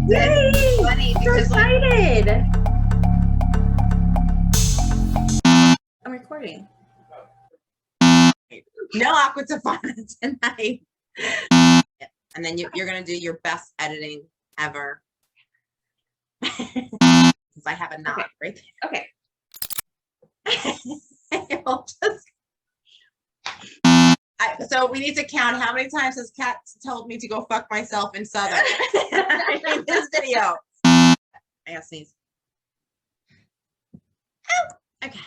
Yay! Funny So because excited! I'm recording. no Aqua Tofana tonight. And then you're gonna do your best editing ever. Because I have a knot right Okay. there. So we need to count how many times has Kat told me to go fuck myself in Southern in this video. I gotta sneeze. Oh, okay.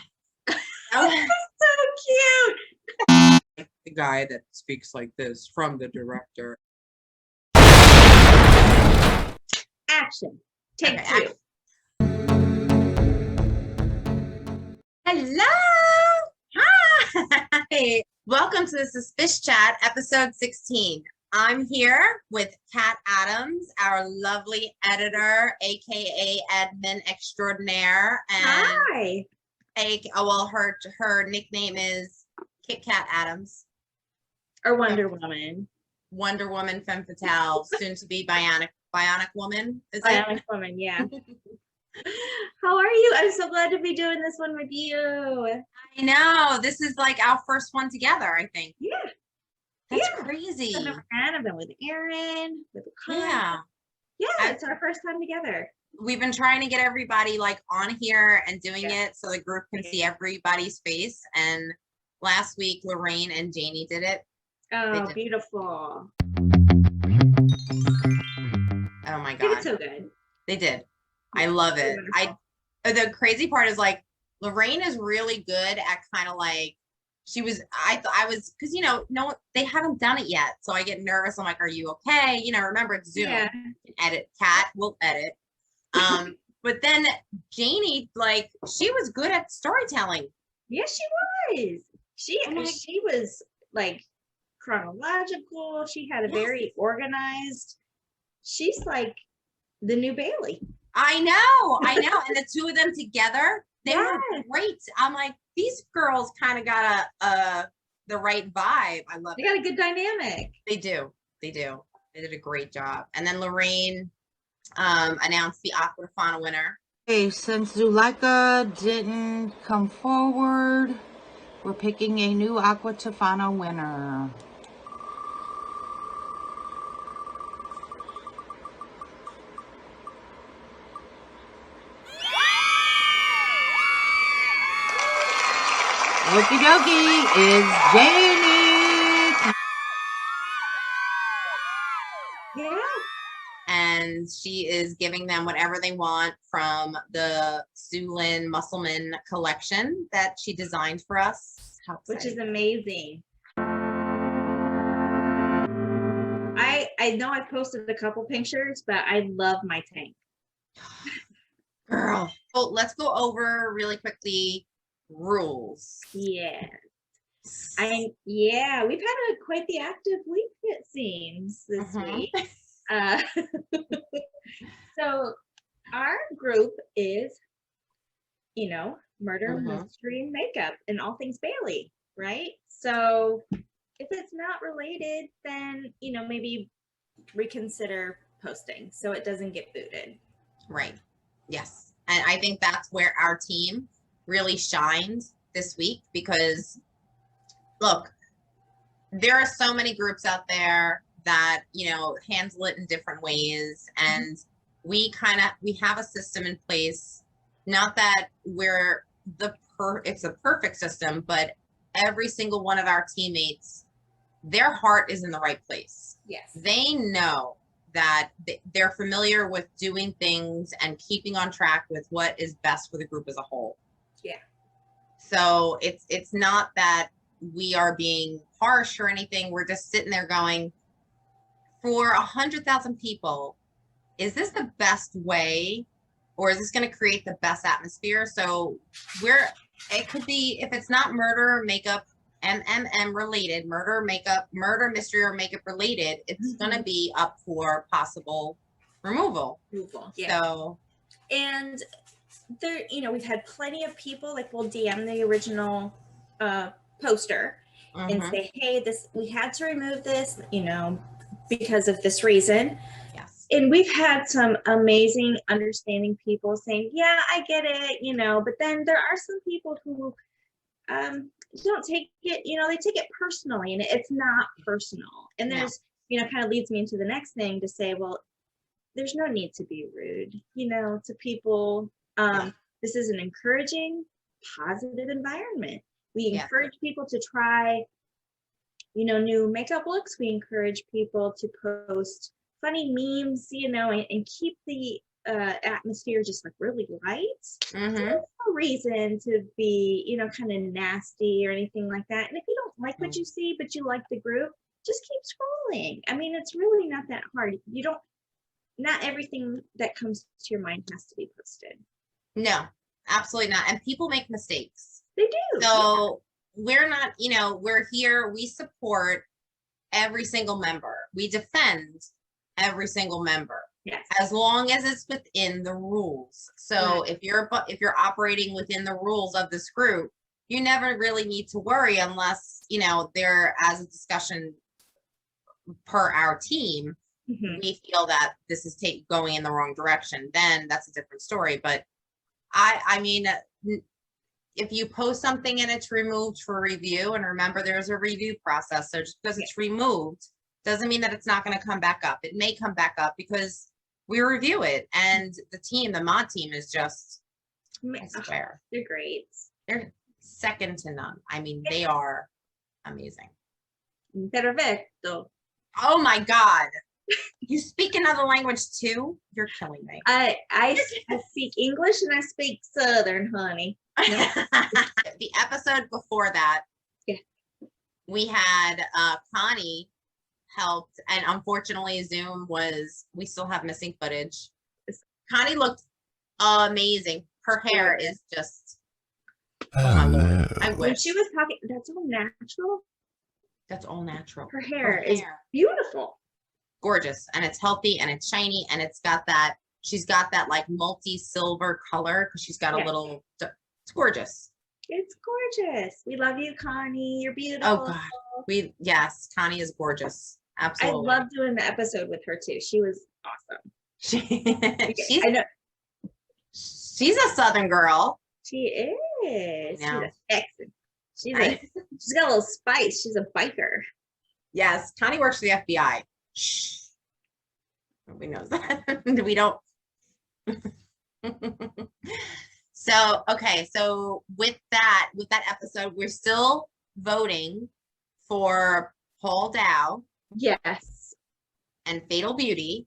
Oh, So cute! the guy that speaks like this from the director. Action. Take Okay, two. Hello! Hi! Welcome to the Suspish Chat, episode 16. I'm here with Kat Adams, our lovely editor, aka admin extraordinaire. And Hi. her nickname is Kit Kat Adams. Or Wonder Woman. Wonder Woman, femme fatale, soon to be bionic woman. Is Bionic it? Woman, yeah. How are you? I'm so glad to be doing this one with you. I know. This is like our first one together, I think. Yeah. That's Yeah. crazy. I've been with Aaron, with Aqua. Yeah. Yeah, it's our first time together. We've been trying to get everybody like on here and doing it so the group can see everybody's face. And last week, Lorraine and Janie did it. Oh, beautiful. Oh my They God. did so good. They did. I love it. The crazy part is like Lorraine is really good at kind of like because no, they haven't done it yet. So I get nervous. I'm like, are you okay? Remember it's Zoom. Yeah. Edit. Kat will edit. But then Janie, like, she was good at storytelling. Yes, she was. She was like chronological. She had a very organized. She's like the new Bailey. I know. And the two of them together, they were great. I'm like, these girls kind of got the right vibe. I love it. They got a good dynamic. They do. They did a great job. And then Lorraine announced the Aqua Tofana winner. Okay, since Zuleika didn't come forward, we're picking a new Aqua Tofana winner. Okie dokie is Janie. Yeah. And she is giving them whatever they want from the Sulin Musselman collection that she designed for us. Which is amazing. I know I posted a couple pictures, but I love my tank. Girl. So let's go over really quickly rules. Yeah. We've had quite the active week, it seems, this week. So our group is, murder, mystery, and makeup, and all things Bailey, right? So if it's not related, then, maybe reconsider posting so it doesn't get booted. Right. Yes. And I think that's where our team really shined this week because, look, there are so many groups out there that, handle it in different ways. And we have a system in place, not that it's a perfect system, but every single one of our teammates, their heart is in the right place. Yes. They know that they're familiar with doing things and keeping on track with what is best for the group as a whole. Yeah. So it's not that we are being harsh or anything. We're just sitting there going, for 100,000 people, is this the best way, or is this going to create the best atmosphere? So it could be, if it's not murder, makeup, MMM related, murder, mystery, or makeup related, it's going to be up for possible removal. Yeah. So, and there, we've had plenty of people, like, we'll DM the original poster and say, hey, we had to remove this, because of this reason. Yes. And we've had some amazing, understanding people saying, yeah, I get it, but then there are some people who don't take it, they take it personally, and it's not personal. And there's, kind of leads me into the next thing to say, well, there's no need to be rude, to people. This is an encouraging, positive environment. We encourage people to try, new makeup looks. We encourage people to post funny memes, and keep the atmosphere just like really light. Mm-hmm. So there's no reason to be, kind of nasty or anything like that. And if you don't like what you see, but you like the group, just keep scrolling. I mean, it's really not that hard. Not everything that comes to your mind has to be posted. No, absolutely not. And people make mistakes. They do. So we're not, we're here, we support every single member. We defend every single member. Yes. As long as it's within the rules. So if you're operating within the rules of this group, you never really need to worry unless, there as a discussion per our team, we feel that this is going in the wrong direction, then that's a different story. But I mean, if you post something and it's removed for review, and remember there's a review process, so just because it's removed doesn't mean that it's not going to come back up. It may come back up because we review it, and the mod team is just, I swear, they're great. They're second to none. I mean, they are amazing. Perfecto. Oh my God. You speak another language too? You're killing me. I speak English and I speak Southern, honey. The episode before that, we had Connie helped, and unfortunately Zoom we still have missing footage. Connie looked amazing. Her hair is just, oh my Lord. I wish. When she was talking, that's all natural. That's all natural. Her hair is beautiful. Gorgeous, and it's healthy, and it's shiny, and she's got that like multi-silver color because she's got a little, it's gorgeous. It's gorgeous. We love you, Connie. You're beautiful. Oh God. Yes, Connie is gorgeous. Absolutely. I love doing the episode with her too. She was awesome. I know. She's a Southern girl. She is. She's a Texan. She's got a little spice. She's a biker. Yes, Connie works for the FBI. Shh. Nobody knows that. We don't. So, okay. So with that episode, we're still voting for Paul Dow. Yes. And Fatal Beauty.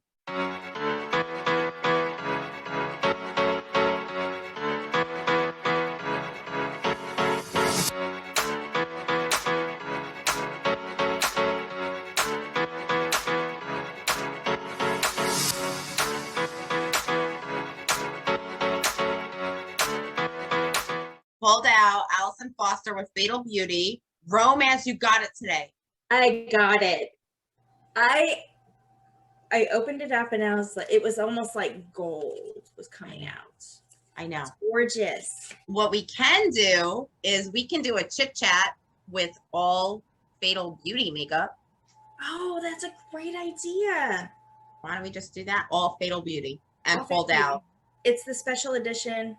Paul Dow, Allison Foster with Fatal Beauty. Romance, you got it today. I got it. I opened it up and it was almost like gold was coming out. I know. It's gorgeous. What we can do is we can do a chit chat with all Fatal Beauty makeup. Oh, that's a great idea. Why don't we just do that? All Fatal Beauty and Paul Dow. It's the special edition.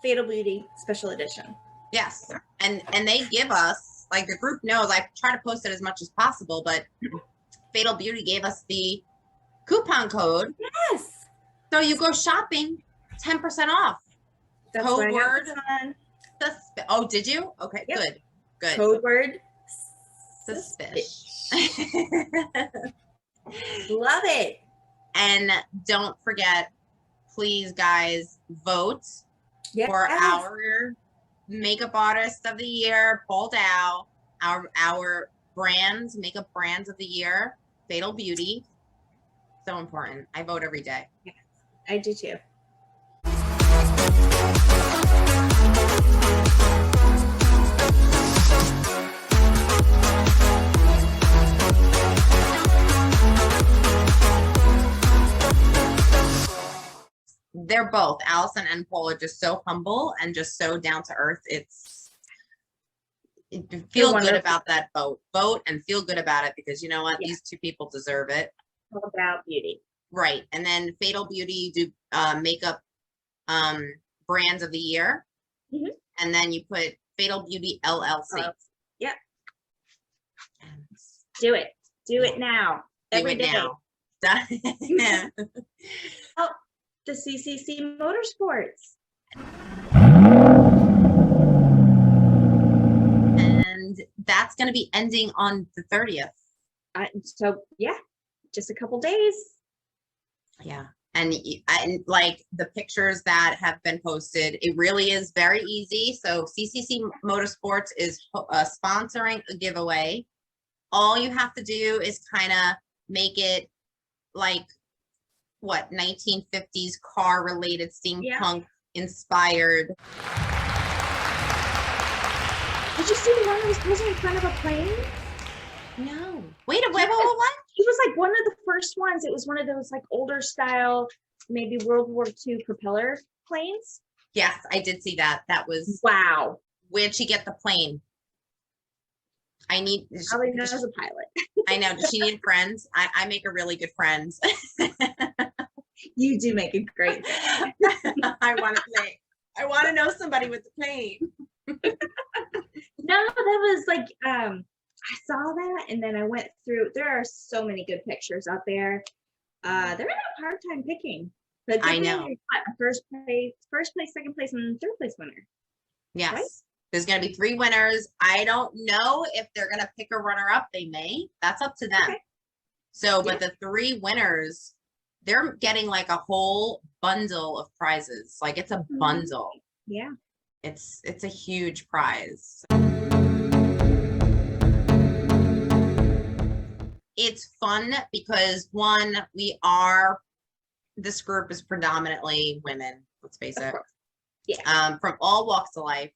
Fatal Beauty special edition. Yes. And they give us, like, the group knows, I try to post it as much as possible, but Fatal Beauty gave us the coupon code. Yes. So you go shopping, 10% off. That's code word. Oh, did you? Okay, yep. Good. Code word. Suspish. Love it. And don't forget, please, guys, vote for our makeup artist of the year, Paul Dow, our makeup brands of the year, Fatal Beauty. So important. I vote every day. Yeah, I do too. They're both, Allison and Paul, are just so humble and just so down to earth. Feel good about that vote and feel good about it, because you know what? These two people deserve it. All about beauty. Right. And then Fatal Beauty, you do makeup brands of the year. Mhm. And then you put Fatal Beauty LLC. Yep. Do it. Do Yeah. it now. Do Every it day. now. Oh, the CCC Motorsports. And that's going to be ending on the 30th. So yeah, just a couple days. Yeah. And like the pictures that have been posted, it really is very easy. So CCC Motorsports is sponsoring a giveaway. All you have to do is kind of make it like what 1950s car related, steampunk inspired. Did you see the one that was posing in front of a plane? No. Wait, what? It was like one of the first ones. It was one of those like older style, maybe World War II propeller planes. Yes, I did see that. That was wow. Where'd she get the plane? I need. Probably knows a pilot. I know. Does she need friends? I make a really good friends. You do make a great. I want to play. I want to know somebody with the plane. No, that was like I saw that and then I went through. There are so many good pictures out there. They're not a hard time picking. But I know. First place, second place, and third place winner. Yes. Right? There's going to be 3 winners. I don't know if they're going to pick a runner up. They may. That's up to them. Okay. So, but the 3 winners, they're getting like a whole bundle of prizes. Like it's a bundle. Yeah. It's a huge prize. It's fun because this group is predominantly women, let's face it. Yeah. From all walks of life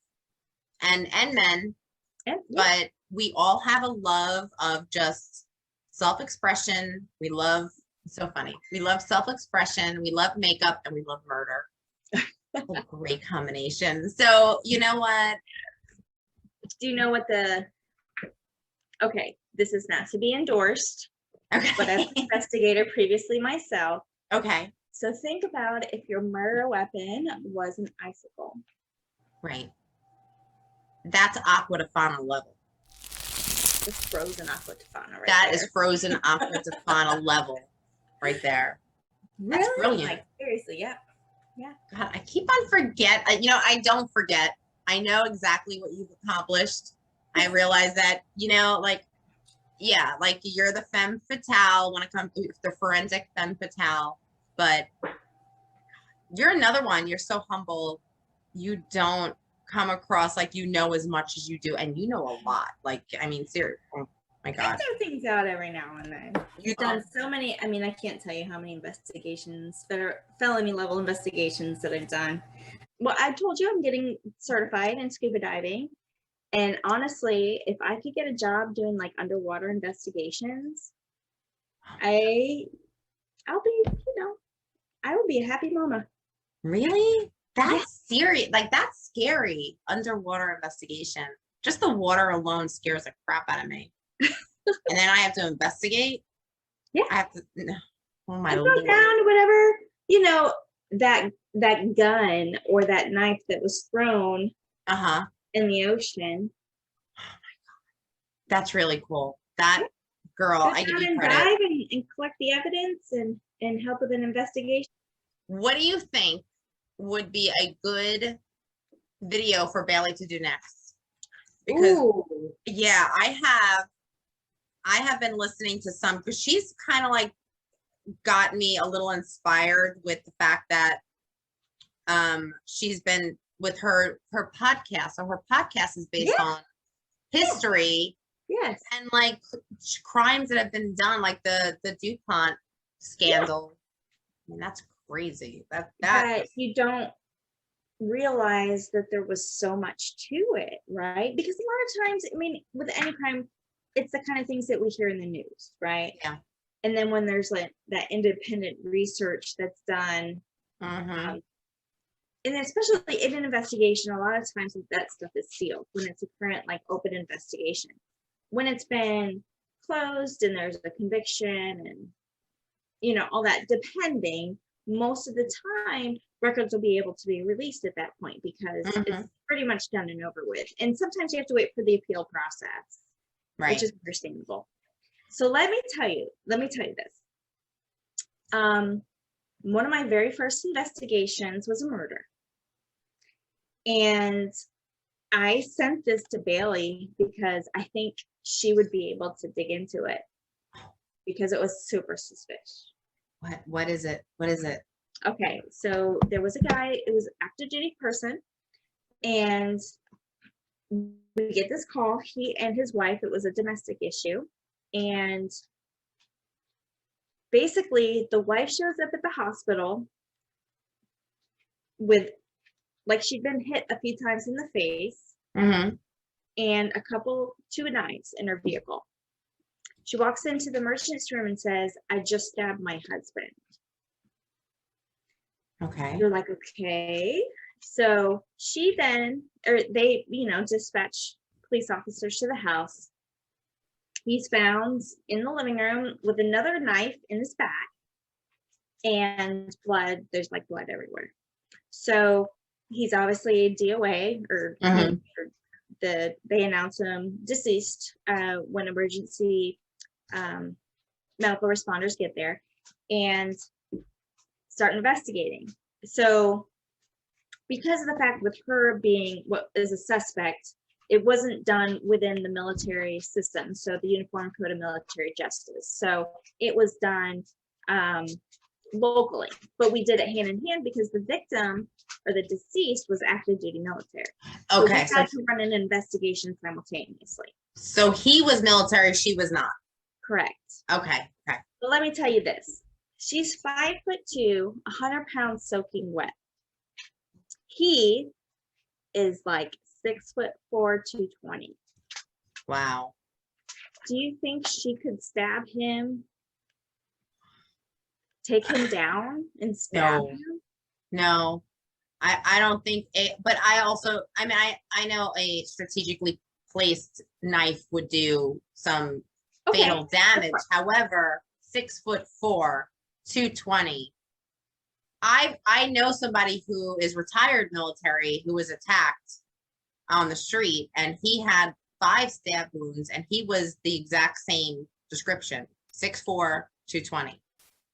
and men, but we all have a love of just self-expression. We love self-expression. We love makeup and we love murder. A great combination. So you know what? Do you know what okay, this is not to be endorsed, but as an investigator previously myself. Okay. So think about if your murder weapon was an icicle. Right. That's Aqua Tofana level. It's frozen Aqua Tofana right That there. is frozen Aqua Tofana level right there. That's really? Brilliant. Like, seriously, yeah. Yeah. God, I keep on I don't forget. I know exactly what you've accomplished. I realize that, like you're the femme fatale when it comes to the forensic femme fatale, but you're another one. You're so humble. You don't come across like you know as much as you do, and you know a lot. Like, I mean, seriously. Oh my God. I throw things out every now and then. You've done so many. I mean, I can't tell you how many investigations, felony level investigations that I've done. Well, I told you I'm getting certified in scuba diving. And honestly, if I could get a job doing like underwater investigations, I'll be, I would be a happy mama. Really? That's serious. Like, that's scary. Underwater investigation. Just the water alone scares the crap out of me. And then I have to investigate. Yeah. I have to. Oh my Lord. Lord. Go down to whatever, that gun or that knife that was thrown in the ocean. Oh my God. That's really cool. That girl, I give you credit. Dive and collect the evidence and help with an investigation. What do you think would be a good video for Bailey to do next? Because I have been listening to some, because she's kind of like got me a little inspired with the fact that she's been with her podcast. So her podcast is based on history. Yes. And like crimes that have been done, like the DuPont scandal. I mean, that's crazy. That you don't realize that there was so much to it, right? Because a lot of times, I mean, with any crime, it's the kind of things that we hear in the news, right? Yeah. And then when there's like that independent research that's done, and especially in an investigation, a lot of times that stuff is sealed when it's a current like open investigation. When it's been closed and there's a conviction and you know, all that, depending. Most of the time, records will be able to be released at that point because it's pretty much done and over with. And sometimes you have to wait for the appeal process, which is understandable. So let me tell you this. One of my very first investigations was a murder. And I sent this to Bailey because I think she would be able to dig into it because it was super suspicious. What is it? What is it? Okay, so there was a guy, it was an active duty person, and we get this call, he and his wife, it was a domestic issue, and basically the wife shows up at the hospital with, like, she'd been hit a few times in the face, and two knives in her vehicle. She walks into the emergency room and says, "I just stabbed my husband." Okay. You're like, okay. So she then, or they, you know, dispatch police officers to the house. He's found in the living room with another knife in his back and blood. There's like blood everywhere. So he's obviously a DOA, or they announce him deceased when emergency medical responders get there and start investigating. So because of the fact with her being what is a suspect, it wasn't done within the military system, so the Uniform Code of Military Justice. So it was done locally, but we did it hand in hand because the victim or the deceased was active duty military. Okay, so we had to run an investigation simultaneously. So he was military, she was not. Correct. Okay. But let me tell you this: she's 5'2", 100 pounds soaking wet. He is like 6'4", 220. Wow. Do you think she could stab him, take him down, and stab him? No, I don't think it, but I know a strategically placed knife would do some fatal damage. However, 6'4", 220. I know somebody who is retired military who was attacked on the street, and he had 5 stab wounds, and he was the exact same description, 6'4", 220.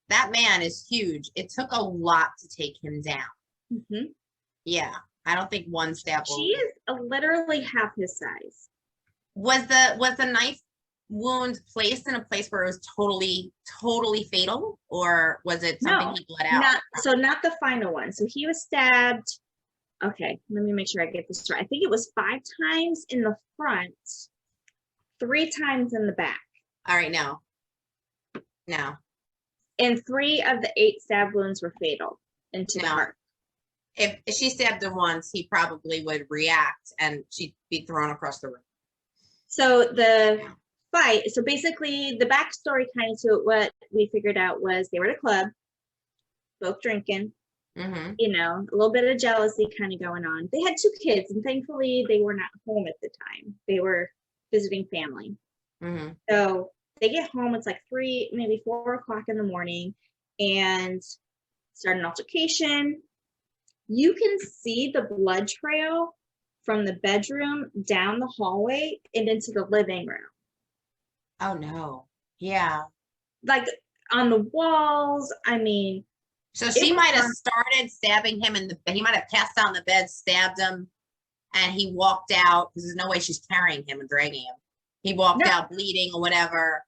That man is huge. It took a lot to take him down. Yeah, I don't think one stab wound. She is literally half his size. Was the knife wound placed in a place where it was totally fatal, or was it something he bled out? Not the final one. So he was stabbed. Okay, let me make sure I get this right. I think it was 5 times in the front, 3 times in the back. All right, no. And 3 of the 8 stab wounds were fatal into the heart. If she stabbed him once, he probably would react and she'd be thrown across the room. So the fight, so basically the backstory kind of to what we figured out was they were at a club, both drinking, you know, a little bit of jealousy kind of going on. They had 2 kids, and thankfully they were not home at the time. They were visiting family. So they get home, it's like 3, maybe 4 o'clock in the morning, and start an altercation. You can see the blood trail from the bedroom down the hallway and into the living room. Oh no. Yeah. Like on the walls. I mean, so she might have started stabbing him he might have passed out in the bed, stabbed him, and he walked out because there's no way she's carrying him and dragging him. He walked out bleeding or whatever.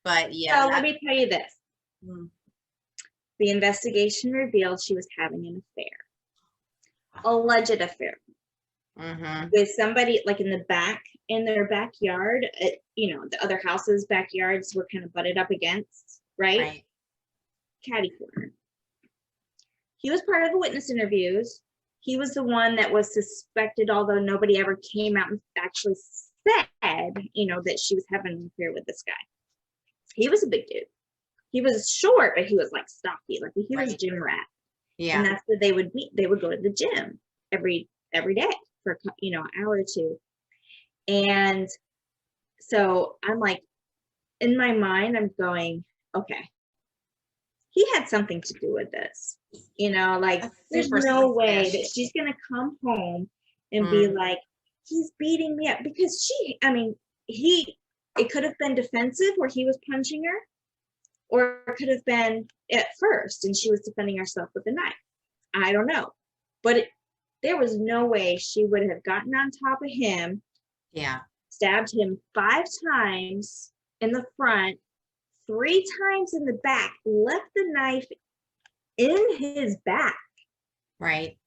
But yeah. So let me tell you this. The investigation revealed she was having an affair. Alleged affair. With somebody like in their backyard. You know, the other houses' backyards were kind of butted up against, right? Catty corner. He was part of the witness interviews. He was the one that was suspected, although nobody ever came out and actually said, you know, that she was having an affair with this guy. He was a big dude. He was short, but he was like stocky, like a huge gym rat. Yeah. And that's where they would meet. They would go to the gym every day for, you know, an hour or 2. And so I'm like, in my mind, I'm going, okay, he had something to do with this. You know, like That's there's super no way suspicious. that she's gonna come home and be like, he's beating me up, because it could have been defensive where he was punching her, or it could have been at first and she was defending herself with a knife. I don't know. But there was no way she would have gotten on top of him, Yeah. stabbed him 5 times in the front, 3 times in the back, left the knife in his back. Right.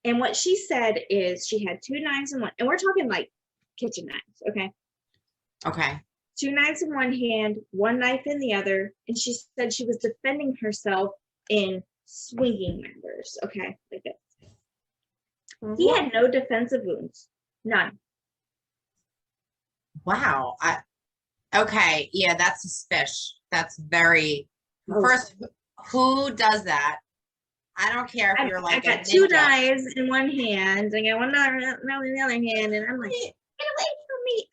And what she said is she had 2 knives in one, and we're talking like kitchen knives, okay? Okay. 2 knives in one hand, 1 knife in the other, and she said she was defending herself in swinging matters, okay, like this. He had no defensive wounds, none. Wow. Okay. Yeah, that's suspicious. That's very. First, who does that? I don't care if you're like I got 2 knives in one hand. I got 1 knife in the other hand, and I'm like, get away from me!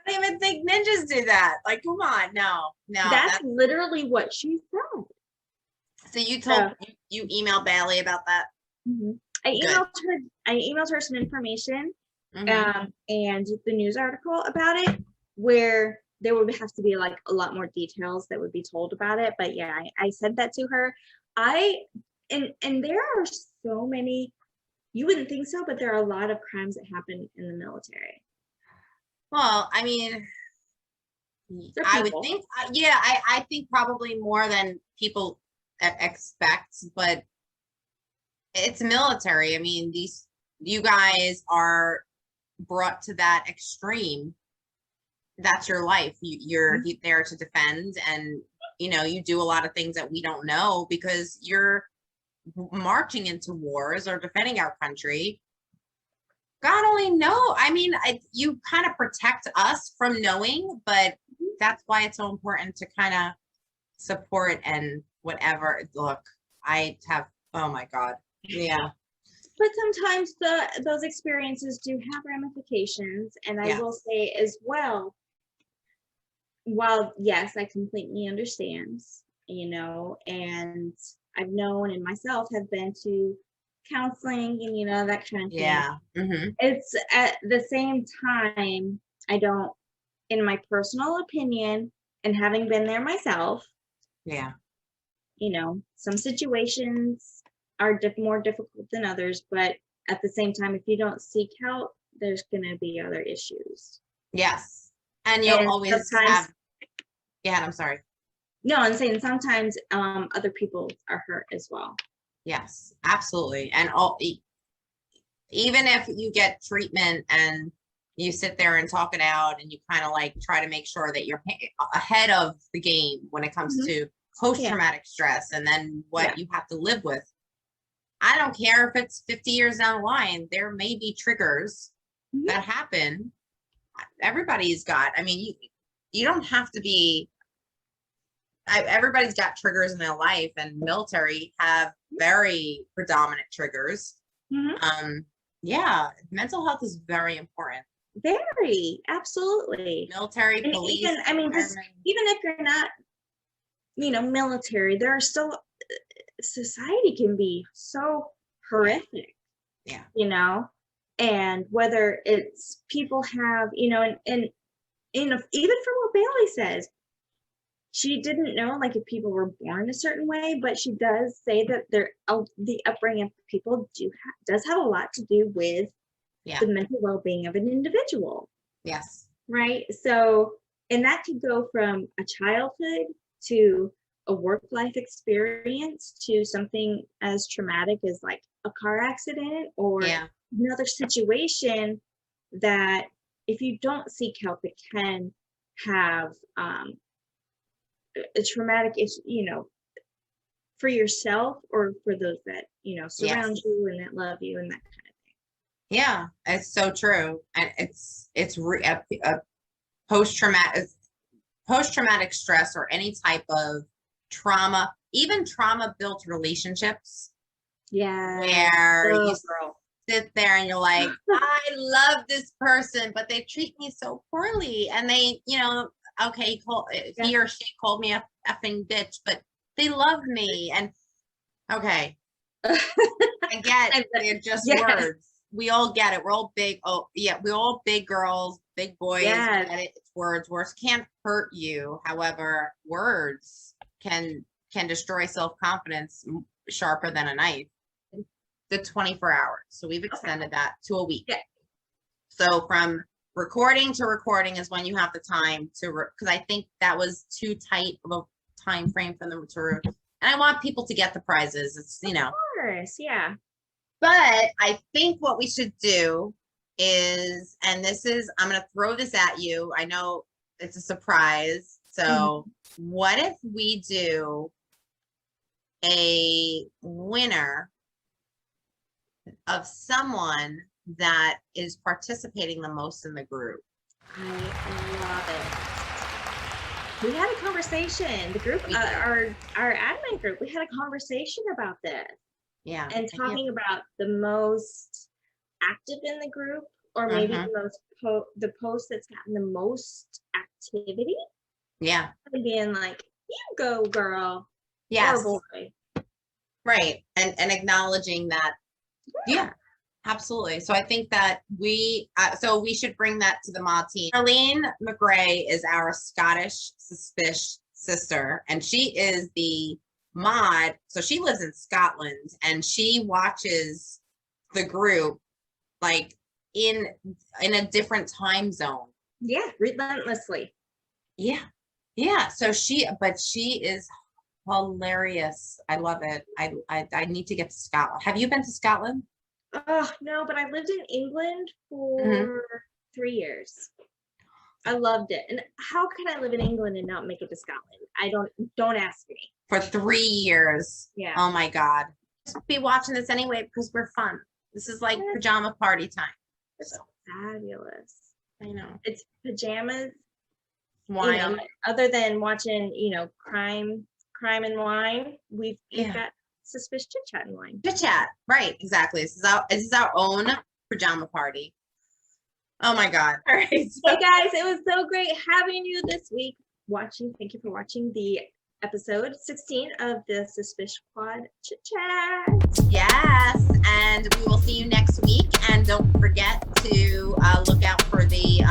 I don't even think ninjas do that. Like, come on, no. That's literally what she said. So you told you emailed Bailey about that? Mm-hmm. I emailed her some information, Mm-hmm. and the news article about it, where there would have to be like a lot more details that would be told about it. But yeah, I said that to her. And there are so many, you wouldn't think so, but there are a lot of crimes that happen in the military. Well, I mean, I would think, yeah, I think probably more than people expect, but it's military. I mean, you guys are brought to that extreme. That's your life. You're there to defend, and you do a lot of things that we don't know because you're marching into wars or defending our country. God only know. I mean, you kind of protect us from knowing, but that's why it's so important to kind of support and whatever. Look, oh my God. Yeah. But sometimes those experiences do have ramifications. And I will say as well, while yes, I completely understand, and I've known and myself have been to counseling and that kind of thing. Yeah. Mm-hmm. It's at the same time, I don't, in my personal opinion, and having been there myself, yeah, some situations are more difficult than others, but at the same time, if you don't seek help, there's going to be other issues. Yes. And you'll always have, yeah, I'm sorry. No, I'm saying sometimes other people are hurt as well. Yes, absolutely. And even if you get treatment and you sit there and talk it out and you kind of like try to make sure that you're ahead of the game when it comes to post-traumatic stress and then what you have to live with. I don't care if it's 50 years down the line, there may be triggers that happen. Everybody's got, I mean, you don't have to be, everybody's got triggers in their life, and military have very predominant triggers. Yeah, mental health is very important. Very, absolutely. Military, and police. Even if you're not, military, there are still, society can be so horrific. Yeah. And whether it's people have, and even from what Bailey says, she didn't know like if people were born a certain way, but she does say that the upbringing of people does have a lot to do with the mental well-being of an individual. Yes. Right. So, and that could go from a childhood to a work life experience to something as traumatic as like a car accident or another situation that if you don't seek help, it can have a traumatic issue, for yourself or for those that, surround you and that love you and that kind of thing. Yeah, it's so true. And it's a post-traumatic stress or any type of trauma, even trauma-built relationships. Yeah. Where you sit there and you're like, I love this person, but they treat me so poorly. And they, okay, he or she called me a effing bitch, but They love me. And okay. I get they're just words. We all get it. We're all big. Oh, yeah. We're all big girls, big boys. Yes. We get it. It's words. Words can't hurt you. However, words can destroy self-confidence sharper than a knife. The 24 hours. So we've extended that to a week. Yeah. So from recording to recording is when you have the time to, because I think that was too tight of a time frame for them to, and I want people to get the prizes. It's, you know. Of course, yeah. But I think what we should do is, and this is, I'm going to throw this at you. I know it's a surprise. So what if we do a winner of someone that is participating the most in the group? I love it. We had a conversation, the group, our admin group, we had a conversation about this. Yeah. And talking about the most active in the group, or maybe the most the post that's gotten the most activity. Yeah. And being like, you go, girl. Yes. Or boy. Right. And acknowledging that. Yeah, absolutely. So I think that we should bring that to the mod team. Arlene McGray is our Scottish Suspish sister, and she is the mod. So she lives in Scotland, and she watches the group like in a different time zone. Yeah, relentlessly. Yeah. Yeah. So she is hilarious. I love it. I need to get to Scotland. Have you been to Scotland? Oh, no, but I lived in England for 3 years. I loved it. And how can I live in England and not make it to Scotland? Don't ask me. For 3 years. Yeah. Oh my God. Just be watching this anyway because we're fun. This is like pajama party time. It's fabulous. I know. It's pajamas. Wine. You know, other than watching, crime and wine, we've got Suspicious Chit Chat and wine. Chit Chat. Right. Exactly. This is our own pajama party. Oh my God. All right. Hey guys, it was so great having you this week. Thank you for watching the episode 16 of the Suspish Squad Chit Chat. Yes, and we will see you next week. And don't forget to look out for the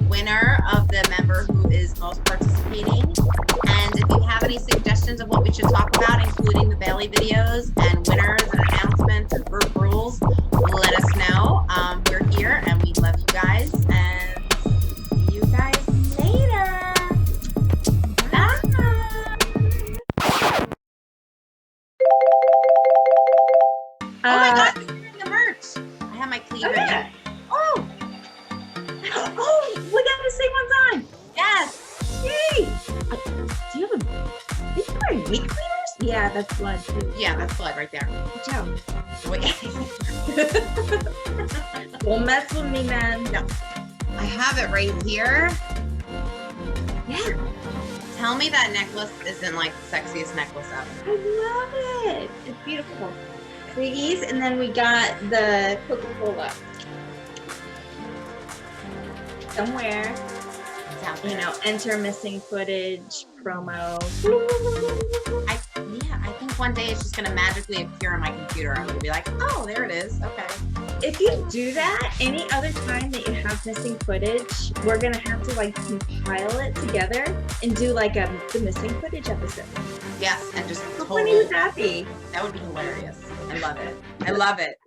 winner of the member who is most participating. And if you have any suggestions of what we should talk about, including the Bailey videos and winners and announcements and group rules, let us know. We're here and we love you guys, and see you guys later. Bye. Oh my God, we're wearing the merch. I have my cleaver. Okay. Oh, We got the same ones on. yes. Yay! Do you have are you wearing meat cleaners? Yeah, that's blood too. Yeah, that's blood right there. Watch out. Wait. Don't mess with me, man. No. I have it right here. Yeah. Tell me that necklace isn't like the sexiest necklace ever. I love it. It's beautiful. These, and then we got the Coca-Cola. Somewhere, It's out there. enter missing footage promo. I think one day it's just gonna magically appear on my computer. I'm gonna be like, oh, there it is. Okay. If you do that, any other time that you have missing footage, we're gonna have to compile it together and do the missing footage episode. Yes, and just How funny would that be? That would be hilarious. I love it. I love it.